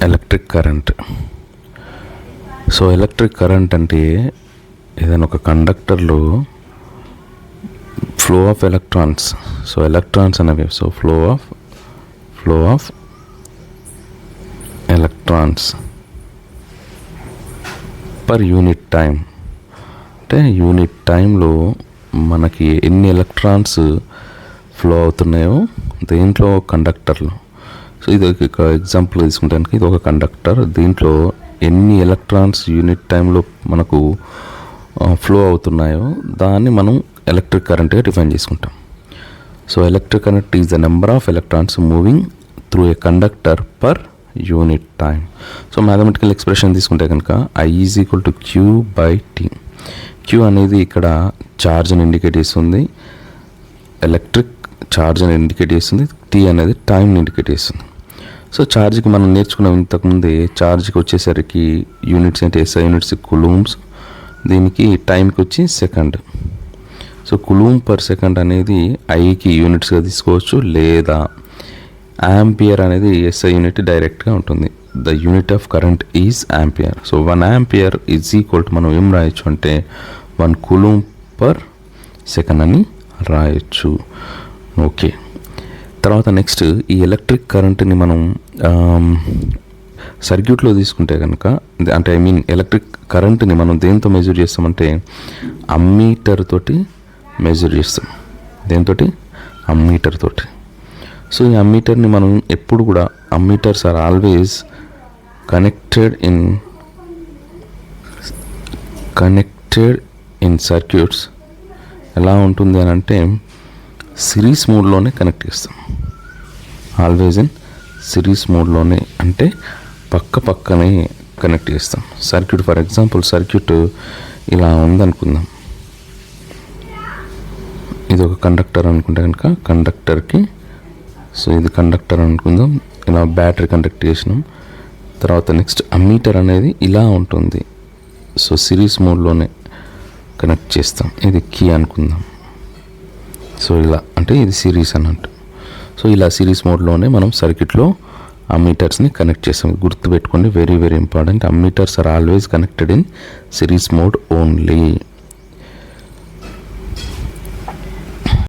Electric current. So electric current అంటే ఏదైనా ఒక కండక్టర్లో flow of electrons, so electrons అనేవి, so flow of electrons per unit time. అంటే యూనిట్ టైంలో మనకి ఎన్ని ఎలక్ట్రాన్స్ ఫ్లో అవుతున్నాయో దీంట్లో కండక్టర్లో. సో ఇది ఒక ఎగ్జాంపుల్ తీసుకుంటానికి ఇది ఒక కండక్టర్, దీంట్లో ఎన్ని ఎలక్ట్రాన్స్ యూనిట్ టైంలో మనకు ఫ్లో అవుతున్నాయో దాన్ని మనం ఎలక్ట్రిక్ కరెంట్గా డిఫైన్ చేసుకుంటాం. So electric current is the number of electrons moving through a conductor per unit time. So mathematical expression తీసుకుంటే కనుక I is equal to Q/T. Q అనేది ఇక్కడ ఛార్జ్ని ఇండికేట్ చేస్తుంది, ఎలక్ట్రిక్ ఛార్జ్ని ఇండికేట్ చేస్తుంది, T అనేది టైంని ఇండికేట్ చేస్తుంది. సో ఛార్జ్కి మనం నేర్చుకున్నాం ఇంతకుముందే, ఛార్జ్కి వచ్చేసరికి యూనిట్స్ అంటే SI యూనిట్స్ కులూమ్స్, దీనికి టైంకి వచ్చి second. So coulomb per second అనేది ఐకి యూనిట్స్గా తీసుకోవచ్చు, లేదా యాంపియర్ అనేది SI యూనిట్ డైరెక్ట్గా ఉంటుంది. The unit of current is ampere. So 1 ampere is equal to మనం ఏం రాయొచ్చు అంటే 1 కులూమ్ పర్ సెకండ్ అని రాయొచ్చు. ఓకే, తర్వాత నెక్స్ట్ ఈ ఎలక్ట్రిక్ కరెంట్ని మనం సర్క్యూట్లో తీసుకుంటే కనుక, అంటే ఎలక్ట్రిక్ కరెంట్ని మనం దేంతో మెజర్ చేస్తామంటే అమ్మీటర్ తోటి మెజర్ చేస్తాం. దేంతోటి? అమ్మీటర్ తోటి. సో ఈ అమ్మీటర్ని మనం ఎప్పుడు కూడా, ammeters are always connected in circuits. ఎలా ఉంటుంది అని అంటే సిరీస్ మోడ్లోనే కనెక్ట్ చేస్తాం, ఆల్వేస్ ఇన్ సిరీస్ మోడ్లోనే, అంటే పక్కనే కనెక్ట్ చేస్తాం సర్క్యూట్. ఫర్ ఎగ్జాంపుల్ సర్క్యూట్ ఇలా ఉందనుకుందాం, ఇది ఒక కండక్టర్ అనుకుంటే కనుక కండక్టర్కి, సో ఇది కండక్టర్ అనుకుందాం, ఇలా బ్యాటరీ కనెక్ట్ చేసినాం. తర్వాత నెక్స్ట్ అమ్మీటర్ అనేది ఇలా ఉంటుంది, సో సిరీస్ మోడ్లోనే కనెక్ట్ చేస్తాం. ఇది కీ అనుకుందాం, సో ఇలా అంటే ఇది సిరీస్ అన్నట్టు. సో ఇలా సిరీస్ మోడ్లోనే మనం సర్క్యూట్లో అమ్మీటర్స్ని కనెక్ట్ చేస్తాం. గుర్తుపెట్టుకోండి, very very important. Ammeters are always connected in series mode only.